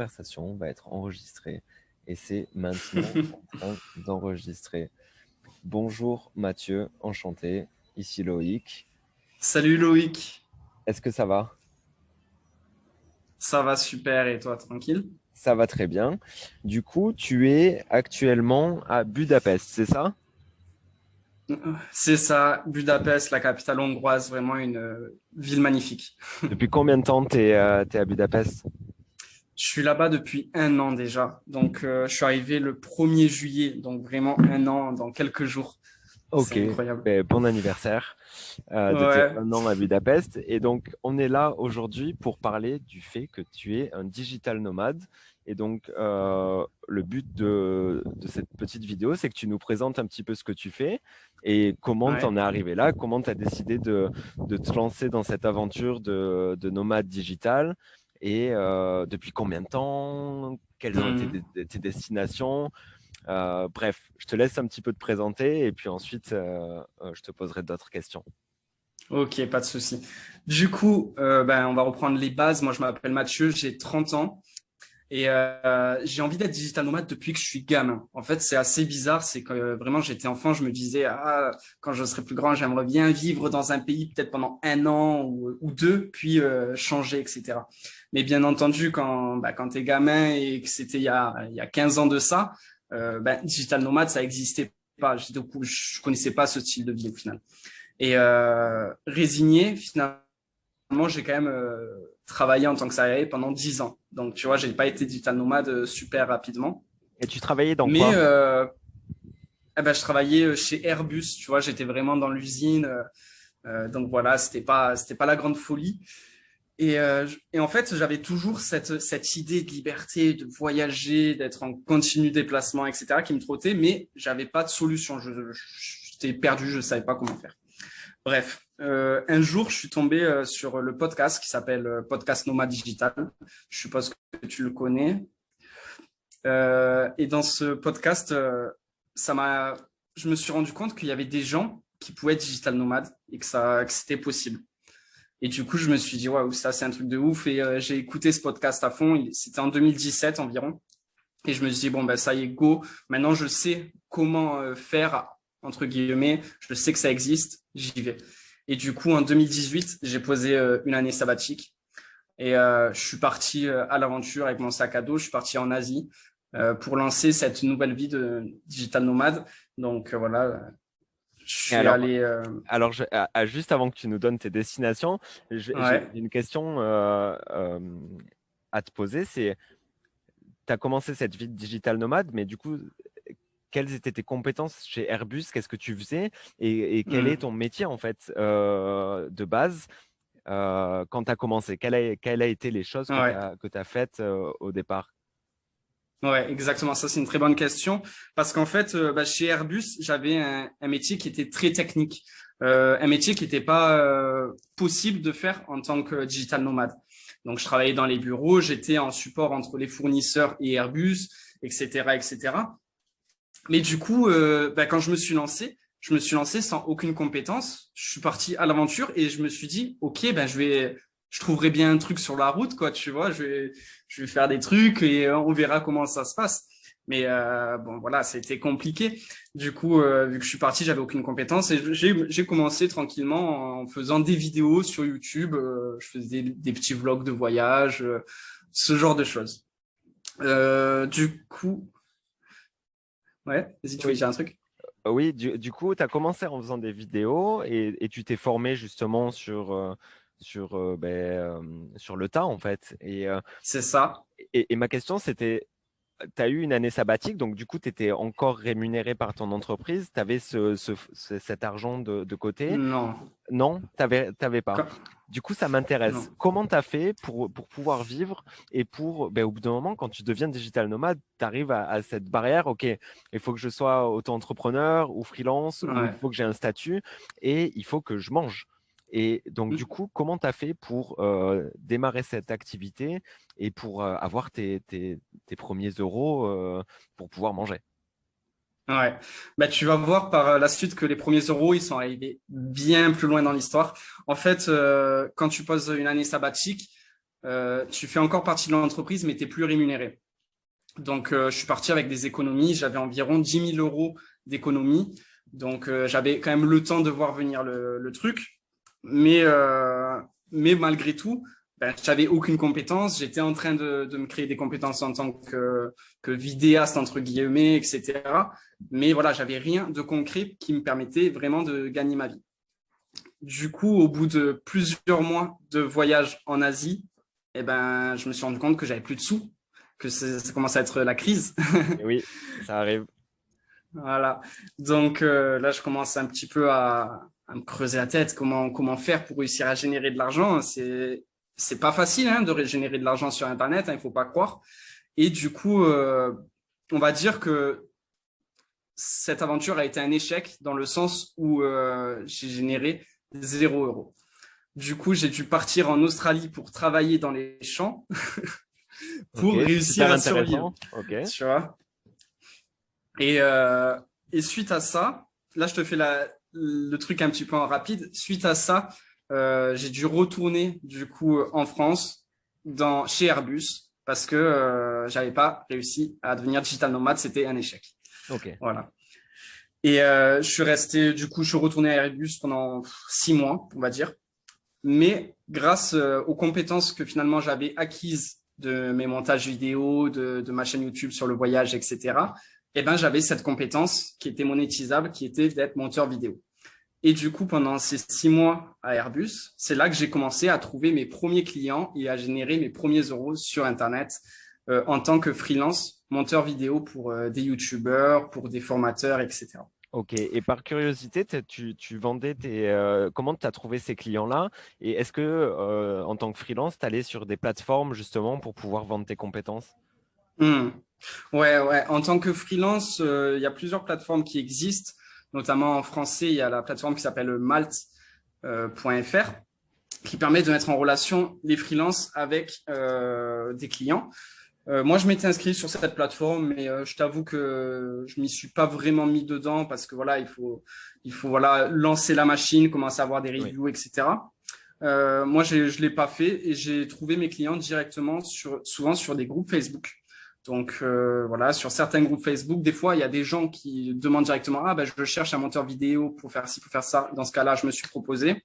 conversation va être enregistrée et c'est maintenant en train d'enregistrer. Bonjour Mathieu, enchanté, ici Loïc. Salut Loïc, Est-ce que ça va? ça va super et toi tranquille? Ça va très bien. Du coup, tu es actuellement à Budapest, c'est ça? C'est ça, Budapest, la capitale hongroise, vraiment une ville magnifique. Depuis combien de temps t'es à Budapest? Je suis là-bas depuis un an déjà, donc je suis arrivé le 1er juillet, donc vraiment un an dans quelques jours. C'est Ok, incroyable. ben, bon anniversaire de tes Ouais, 1 an à Budapest. Et donc, on est là aujourd'hui pour parler du fait que tu es un digital nomade. Et donc, le but de cette petite vidéo, c'est que tu nous présentes un petit peu ce que tu fais et comment tu ouais. en es arrivé là, comment tu as décidé de te lancer dans cette aventure de nomade digital et depuis combien de temps, quelles ont été Mhm. tes destinations. Bref, je te laisse un petit peu te présenter et puis ensuite, je te poserai d'autres questions. Ok, pas de souci. Du coup, on va reprendre les bases. Moi, je m'appelle Mathieu, j'ai 30 ans. Et j'ai envie d'être digital nomade depuis que je suis gamin. En fait, c'est assez bizarre. C'est que vraiment, j'étais enfant, je me disais, ah, quand je serai plus grand, j'aimerais bien vivre dans un pays peut-être pendant un an ou deux, puis changer, etc. Mais bien entendu, quand t'es gamin et que c'était il y a 15 ans de ça, digital nomade, ça existait pas. Je connaissais pas ce style de vie au final. Et résigné, finalement, j'ai quand même travaillé en tant que salarié pendant 10 ans. Donc, tu vois, j'ai pas été digital nomade super rapidement. Et tu travaillais dans Mais quoi? je travaillais chez Airbus, tu vois, j'étais vraiment dans l'usine. Donc voilà, c'était pas la grande folie. Et en fait, j'avais toujours cette idée de liberté, de voyager, d'être en continu déplacement, etc., qui me trottait, mais j'avais pas de solution. J'étais perdu, je savais pas comment faire. Bref, un jour, je suis tombé sur le podcast qui s'appelle Podcast Nomade Digital. Je suppose que tu le connais. Et dans ce podcast, je me suis rendu compte qu'il y avait des gens qui pouvaient être digital nomades et que c'était possible. Et du coup, je me suis dit, waouh, ça, c'est un truc de ouf. Et j'ai écouté ce podcast à fond. C'était en 2017 environ. Et je me suis dit, bon, ben, ça y est, go. Maintenant, je sais comment faire, entre guillemets. Je sais que ça existe. J'y vais. Et du coup, en 2018, j'ai posé une année sabbatique. Et je suis parti à l'aventure avec mon sac à dos. Je suis parti en Asie pour lancer cette nouvelle vie de digital nomade. Donc voilà, je Et suis allé. juste avant que tu nous donnes tes destinations, j'ai Ouais. une question à te poser. C'est, tu as commencé cette vie de digital nomade, mais du coup, quelles étaient tes compétences chez Airbus? Qu'est-ce que tu faisais? Et quel est Hmm. ton métier en fait de base quand tu as commencé? Quelles a été les choses Ouais. que tu faites au départ? Ouais, exactement. Ça, c'est une très bonne question parce qu'en fait, chez Airbus, j'avais un métier qui était très technique, un métier qui n'était pas possible de faire en tant que digital nomade. Donc, je travaillais dans les bureaux, j'étais en support entre les fournisseurs et Airbus, etc., etc. Mais du coup, quand je me suis lancé sans aucune compétence. Je suis parti à l'aventure et je me suis dit, ok, je trouverai bien un truc sur la route, quoi. Tu vois, je vais faire des trucs et on verra comment ça se passe. Mais bon, voilà, c'était compliqué. Du coup, vu que je suis parti, j'avais aucune compétence et j'ai commencé tranquillement en faisant des vidéos sur YouTube. Je faisais des petits vlogs de voyage, ce genre de choses. Du coup, ouais, vas-y, tu veux Oui, dire un truc? oui, du coup, tu as commencé en faisant des vidéos et tu t'es formé justement sur le tas en fait. C'est ça. Et ma question, c'était, tu as eu une année sabbatique, donc du coup, tu étais encore rémunéré par ton entreprise, tu avais cet argent de côté. Non. Non, t'avais pas. Du coup, ça m'intéresse. Non. Comment tu as fait pour pouvoir vivre et au bout d'un moment, quand tu deviens digital nomade, tu arrives à cette barrière, OK, il faut que je sois auto-entrepreneur ou freelance ou il Ouais. faut que j'ai un statut et il faut que je mange. Et donc, du coup, comment tu as fait pour démarrer cette activité et pour avoir tes premiers euros pour pouvoir manger? Ouais. Tu vas voir par la suite que les premiers euros, ils sont arrivés bien plus loin dans l'histoire. En fait, quand tu poses une année sabbatique, tu fais encore partie de l'entreprise, mais tu n'es plus rémunéré. Donc, je suis parti avec des économies. J'avais environ 10 000 euros d'économies. Donc, j'avais quand même le temps de voir venir le truc. Mais malgré tout, ben, je n'avais aucune compétence. J'étais en train de me créer des compétences en tant que vidéaste, entre guillemets, etc. Mais voilà, j'avais rien de concret qui me permettait vraiment de gagner ma vie. Du coup, au bout de plusieurs mois de voyage en Asie, eh ben, je me suis rendu compte que j'avais plus de sous, que ça commençait à être la crise. Et oui, ça arrive. Voilà. Donc là, je commence un petit peu à me creuser la tête. Comment faire pour réussir à générer de l'argent? C'est pas facile hein, de générer de l'argent sur Internet, hein, il faut pas croire. Et du coup, on va dire que cette aventure a été un échec dans le sens où j'ai généré 0 euros. Du coup, j'ai dû partir en Australie pour travailler dans les champs pour Ok, réussir super à survivre. intéressant. Ok. Tu vois? Et suite à ça, là, je te fais le truc un petit peu en rapide. Suite à ça, j'ai dû retourner du coup en France chez Airbus parce que j'avais pas réussi à devenir digital nomade. C'était un échec. Ok. Voilà. Et je suis retourné à Airbus pendant 6 mois, on va dire. Mais grâce aux compétences que finalement j'avais acquises de mes montages vidéo, de ma chaîne YouTube sur le voyage, etc., eh ben, j'avais cette compétence qui était monétisable, qui était d'être monteur vidéo. Et du coup, pendant ces 6 mois à Airbus, c'est là que j'ai commencé à trouver mes premiers clients et à générer mes premiers euros sur Internet en tant que freelance, monteur vidéo pour des YouTubeurs, pour des formateurs, etc. Ok, et par curiosité, tu vendais comment tu as trouvé ces clients-là? Et est-ce que, en tant que freelance, tu allais sur des plateformes justement pour pouvoir vendre tes compétences? Hmm. Ouais, ouais. En tant que freelance, il y a plusieurs plateformes qui existent, notamment en français, il y a la plateforme qui s'appelle Malte.fr, qui permet de mettre en relation les freelances avec des clients. Moi, je m'étais inscrit sur cette plateforme, mais je t'avoue que je m'y suis pas vraiment mis dedans parce que voilà, il faut voilà lancer la machine, commencer à avoir des Oui. reviews, etc. Moi, je l'ai pas fait et j'ai trouvé mes clients directement souvent sur des groupes Facebook. Donc voilà, sur certains groupes Facebook, des fois, il y a des gens qui demandent directement, ah ben je cherche un monteur vidéo pour faire ci, pour faire ça. Dans ce cas-là, je me suis proposé.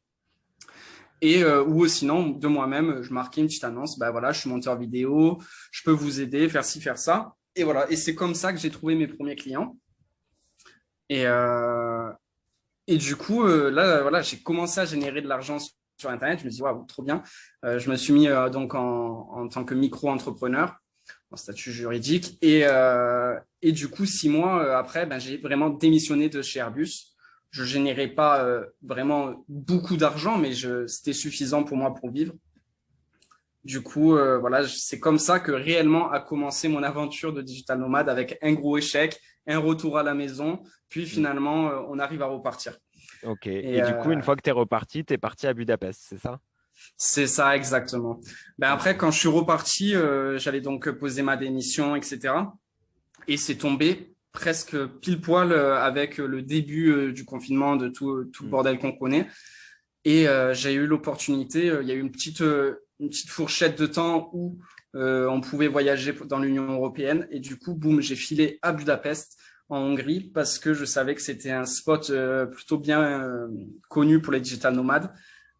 Et ou sinon, de moi-même, je marquais une petite annonce, bah voilà, je suis monteur vidéo, je peux vous aider, faire ci, faire ça. Et voilà, et c'est comme ça que j'ai trouvé mes premiers clients. Et, euh, et du coup, là, voilà, j'ai commencé à générer de l'argent sur Internet. Je me dis, waouh, trop bien. Je me suis mis donc en tant que micro-entrepreneur, en statut juridique. Et du coup, 6 mois après, ben, j'ai vraiment démissionné de chez Airbus. Je générais pas vraiment beaucoup d'argent, mais c'était suffisant pour moi pour vivre. Du coup, voilà, c'est comme ça que réellement a commencé mon aventure de digital nomade avec un gros échec, un retour à la maison, puis Mm. finalement, on arrive à repartir. Ok, Et et du coup, une fois que tu es reparti, tu es parti à Budapest, c'est ça? c'est ça exactement. Ben après, Ok. quand je suis reparti, j'allais donc poser ma démission, etc. Et c'est tombé presque pile poil avec le début du confinement, de tout le Mm. bordel qu'on connaît. Et j'ai eu l'opportunité, il y a eu une petite fourchette de temps où on pouvait voyager dans l'Union européenne. Et du coup, boum, j'ai filé à Budapest, en Hongrie, parce que je savais que c'était un spot plutôt bien connu pour les digital nomades.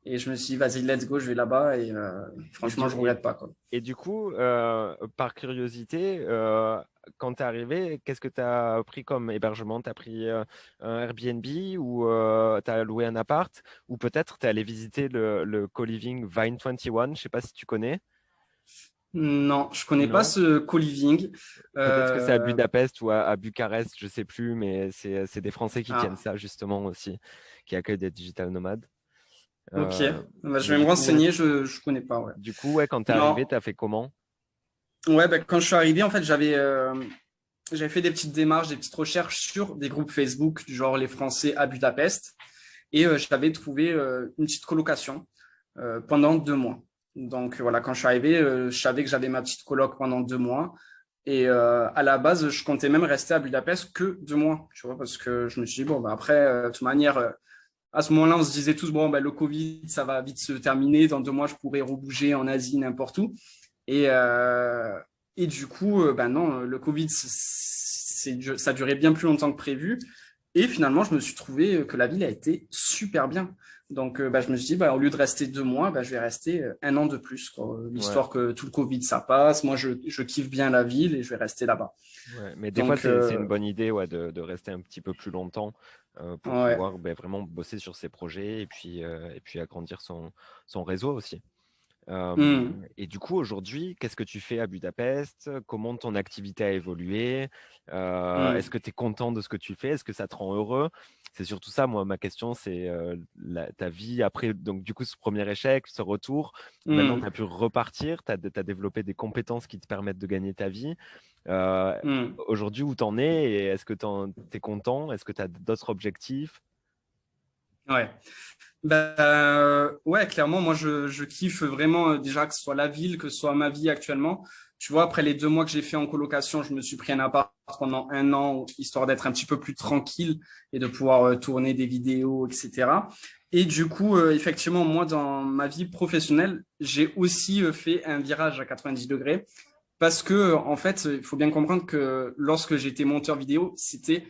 Et je me suis dit, vas-y, let's go, je vais là-bas. Et Et franchement, je ne regrette pas, quoi. et du coup, par curiosité, quand tu es arrivé, qu'est-ce que tu as pris comme hébergement? Tu as pris un Airbnb ou tu as loué un appart? Ou peut-être tu es allé visiter le co-living Vine 21, je ne sais pas si tu connais. Non, je connais pas Non? ce co-living. Peut-être que c'est à Euh, Budapest ou à Bucarest, je ne sais plus, mais c'est des Français qui tiennent ah, ça justement aussi, qui accueillent des digital nomades. ok. Euh, Bah, je mais vais me renseigner, je connais pas, ouais. ouais, quand tu es arrivé, Non, tu as fait comment? ouais, bah, quand je suis arrivé, en fait, j'avais fait des petites démarches, des petites recherches sur des groupes Facebook, du genre les Français à Budapest, et j'avais trouvé une petite colocation pendant 2 mois. Donc voilà, quand je suis arrivé, je savais que j'avais ma petite coloc pendant 2 mois. Et à la base, je comptais même rester à Budapest que 2 mois, tu vois, parce que je me suis dit, bon, bah, après, de toute manière, à ce moment-là, on se disait tous, bon, ben, le Covid, ça va vite se terminer. Dans 2 mois, je pourrais rebouger en Asie, n'importe où. Et, euh, et du coup, ben non, le Covid, ça durait bien plus longtemps que prévu. Et finalement, je me suis trouvé que la ville a été super bien. Donc, bah, je me suis dit, bah, au lieu de rester 2 mois, bah, je vais rester 1 an de plus, quoi. Ouais. L'histoire que tout le Covid, ça passe. Moi, je kiffe bien la ville et je vais rester là-bas. Ouais, mais des fois, Donc, c'est une bonne idée ouais, de rester un petit peu plus longtemps pour ouais. pouvoir ben, vraiment bosser sur ses projets et puis agrandir son réseau aussi. Hmm. Et du coup, aujourd'hui, qu'est-ce que tu fais à Budapest? Comment ton activité a évolué? Est-ce Hmm. que tu es content de ce que tu fais? Est-ce que ça te rend heureux? C'est surtout ça, moi, ma question, c'est ta vie après, donc du coup, ce premier échec, ce retour. Maintenant, tu Hmm. as pu repartir, tu as développé des compétences qui te permettent de gagner ta vie. Euh, Hmm. Aujourd'hui, où tu en es et est-ce que tu es content? Est-ce que tu as d'autres objectifs? Ouais. Ben, ouais, clairement, moi, je kiffe vraiment déjà que ce soit la ville, que ce soit ma vie actuellement. Tu vois, après les 2 mois que j'ai fait en colocation, je me suis pris un appart pendant 1 an, histoire d'être un petit peu plus tranquille et de pouvoir tourner des vidéos, etc. Et du coup, effectivement, moi, dans ma vie professionnelle, j'ai aussi fait un virage à 90 degrés parce que, en fait, il faut bien comprendre que lorsque j'étais monteur vidéo, c'était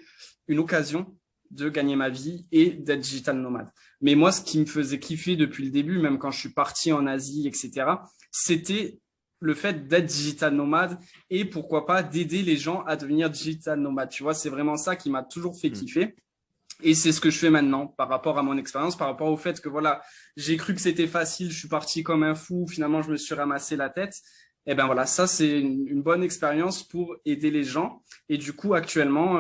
une occasion de gagner ma vie et d'être digital nomade. Mais moi, ce qui me faisait kiffer depuis le début, même quand je suis parti en Asie, etc., c'était le fait d'être digital nomade et pourquoi pas d'aider les gens à devenir digital nomade. Tu vois, c'est vraiment ça qui m'a toujours fait Hmm. kiffer. Et c'est ce que je fais maintenant par rapport à mon expérience, par rapport au fait que voilà, j'ai cru que c'était facile, je suis parti comme un fou, finalement je me suis ramassé la tête. Et ben voilà, ça c'est une bonne expérience pour aider les gens. Et du coup actuellement,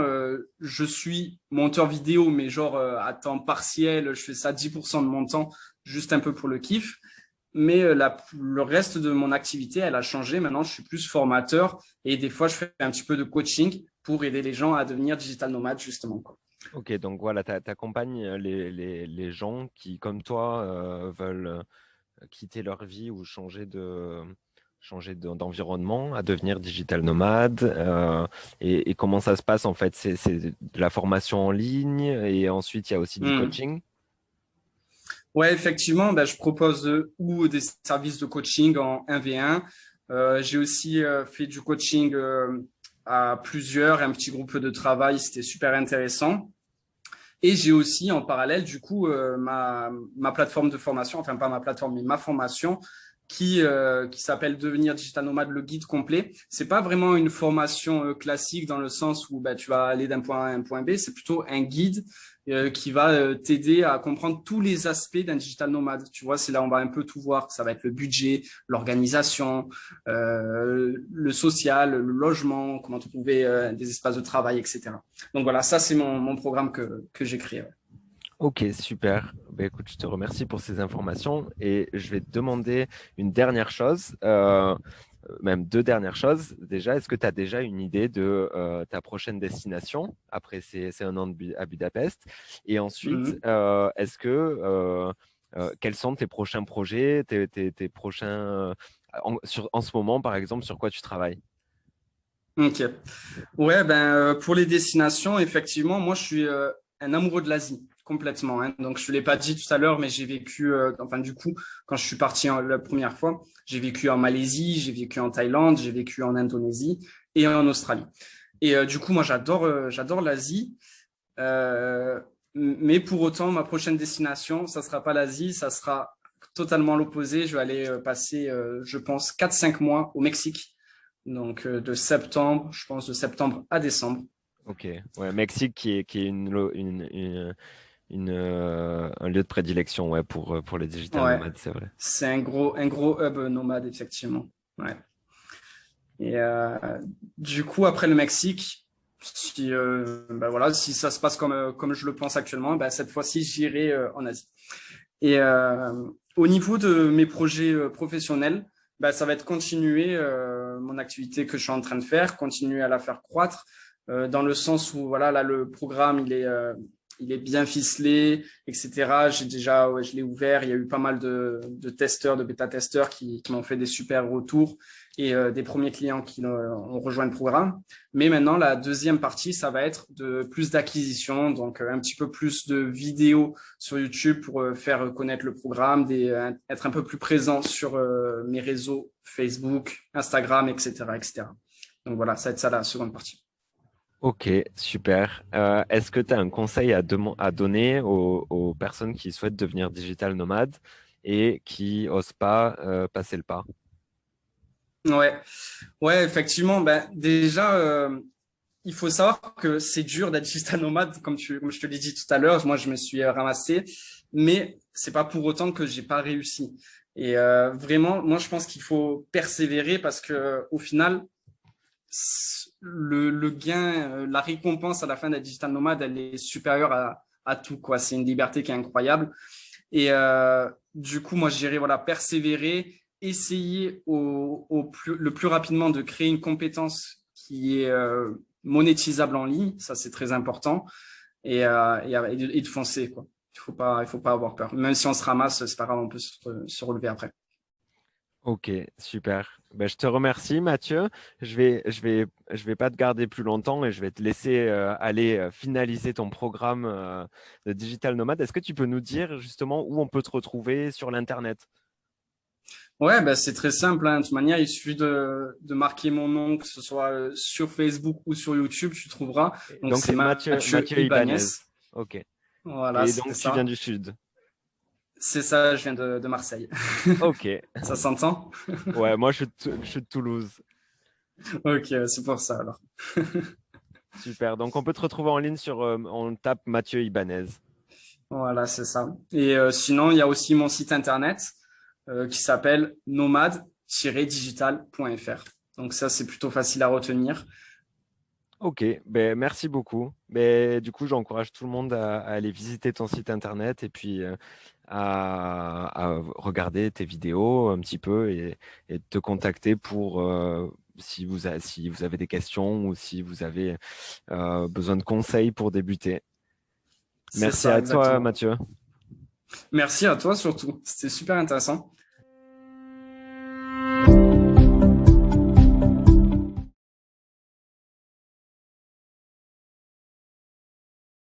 je suis monteur vidéo, mais genre à temps partiel, je fais ça 10% de mon temps, juste un peu pour le kiff. Mais le reste de mon activité, elle a changé. Maintenant, je suis plus formateur et des fois, je fais un petit peu de coaching pour aider les gens à devenir digital nomades, justement, quoi. Ok, donc voilà, tu accompagnes les gens qui, comme toi, veulent quitter leur vie ou d'environnement, à devenir digital nomade. Et comment ça se passe en fait? C'est de la formation en ligne et ensuite il y a aussi du Hmm. coaching. Ouais, effectivement, ben, je propose ou des services de coaching en 1v1. J'ai aussi fait du coaching à plusieurs, un petit groupe de travail, c'était super intéressant. Et j'ai aussi en parallèle, du coup, ma plateforme de formation, enfin pas ma plateforme, mais ma formation qui s'appelle Devenir Digital Nomade, le guide complet. C'est pas vraiment une formation classique dans le sens où bah, tu vas aller d'un point A à un point B, c'est plutôt un guide qui va t'aider à comprendre tous les aspects d'un digital nomade. Tu vois, c'est là où on va un peu tout voir. Ça va être le budget, l'organisation, le social, le logement, comment trouver des espaces de travail, etc. Donc voilà, ça c'est mon programme que j'ai créé. Ouais. Ok, super. Ben, écoute, je te remercie pour ces informations et je vais te demander une dernière chose, même deux dernières choses. Déjà, est-ce que tu as déjà une idée de ta prochaine destination après ces 1 an à Budapest? Et ensuite, Mhm. est-ce que quels sont tes prochains projets, tes prochains en ce moment, par exemple, sur quoi tu travailles? Ok. Ouais, ben pour les destinations, effectivement, moi je suis un amoureux de l'Asie complètement. Hein. Donc je ne l'ai pas dit tout à l'heure, mais j'ai vécu, enfin du coup, quand je suis parti la première fois, j'ai vécu en Malaisie, j'ai vécu en Thaïlande, j'ai vécu en Indonésie et en Australie. Et du coup, moi j'adore l'Asie. Euh, mais pour autant, ma prochaine destination, ça sera pas l'Asie, ça sera totalement l'opposé. Je vais aller passer, je pense, 4 5 mois au Mexique. Donc de septembre, je pense de septembre à décembre. Ok, ouais, Mexique qui est un lieu de prédilection ouais, pour les digital Ouais, nomades, c'est vrai. c'est un gros hub nomade, effectivement. Ouais. Et du coup, après le Mexique, si, bah voilà, si ça se passe comme je le pense actuellement, bah cette fois-ci, j'irai en Asie. Et au niveau de mes projets professionnels, bah, ça va être continuer mon activité que je suis en train de faire, continuer à la faire croître, dans le sens où voilà, là, le programme, il est bien ficelé, etc. J'ai déjà, je l'ai ouvert. Il y a eu pas mal de testeurs, de bêta-testeurs qui m'ont fait des super retours et des premiers clients qui ont rejoint le programme. Mais maintenant, la deuxième partie, ça va être de plus d'acquisition, donc un petit peu plus de vidéos sur YouTube pour faire connaître le programme, être un peu plus présent sur mes réseaux Facebook, Instagram, etc., etc. Donc voilà, ça va être ça la seconde partie. Ok, super. Est-ce que tu as un conseil à donner aux personnes qui souhaitent devenir digital nomades et qui n'osent pas passer le pas? Ouais, ouais, effectivement. Ben, déjà, il faut savoir que c'est dur d'être digital nomade, comme je te l'ai dit tout à l'heure. Moi, je me suis ramassé, mais c'est pas pour autant que j'ai pas réussi. Et vraiment, moi, je pense qu'il faut persévérer parce que au final, le gain, la récompense à la fin d'être digital nomade, elle est supérieure à tout, quoi. C'est une liberté qui est incroyable. Et du coup, moi, je dirais, voilà, persévérer, essayer le plus rapidement de créer une compétence qui est monétisable en ligne. Ça, c'est très important. Et de foncer, quoi. Il faut pas avoir peur. Même si on se ramasse, c'est pas grave, on peut se relever après. Ok, super. Ben, je te remercie, Mathieu. Je vais pas te garder plus longtemps et je vais te laisser aller finaliser ton programme de Digital Nomade. Est-ce que tu peux nous dire justement où on peut te retrouver sur l'Internet? Ouais, bah, c'est très simple, hein. De toute manière, il suffit de marquer mon nom, que ce soit sur Facebook ou sur YouTube, tu trouveras. Donc, Donc, c'est c'est Mathieu Mathieu Ibanez. Ibanez. Ok. Voilà, Et c'est donc, tu viens ça. du Sud. C'est ça, je viens de Marseille. Ok. Ça s'entend? Ouais, moi, je suis de Toulouse. Ok, c'est pour ça alors. Super. Donc, on peut te retrouver en ligne on tape Mathieu Ibanez. Voilà, c'est ça. Et sinon, il y a aussi mon site internet qui s'appelle nomade-digital.fr. Donc ça, c'est plutôt facile à retenir. Ok, ben, merci beaucoup. Ben, du coup, j'encourage tout le monde à aller visiter ton site internet et puis à regarder tes vidéos un petit peu et te contacter pour si vous avez des questions ou si vous avez besoin de conseils pour débuter. C'est Merci ça, à toi, exactement. Mathieu. Merci à toi surtout. C'était super intéressant.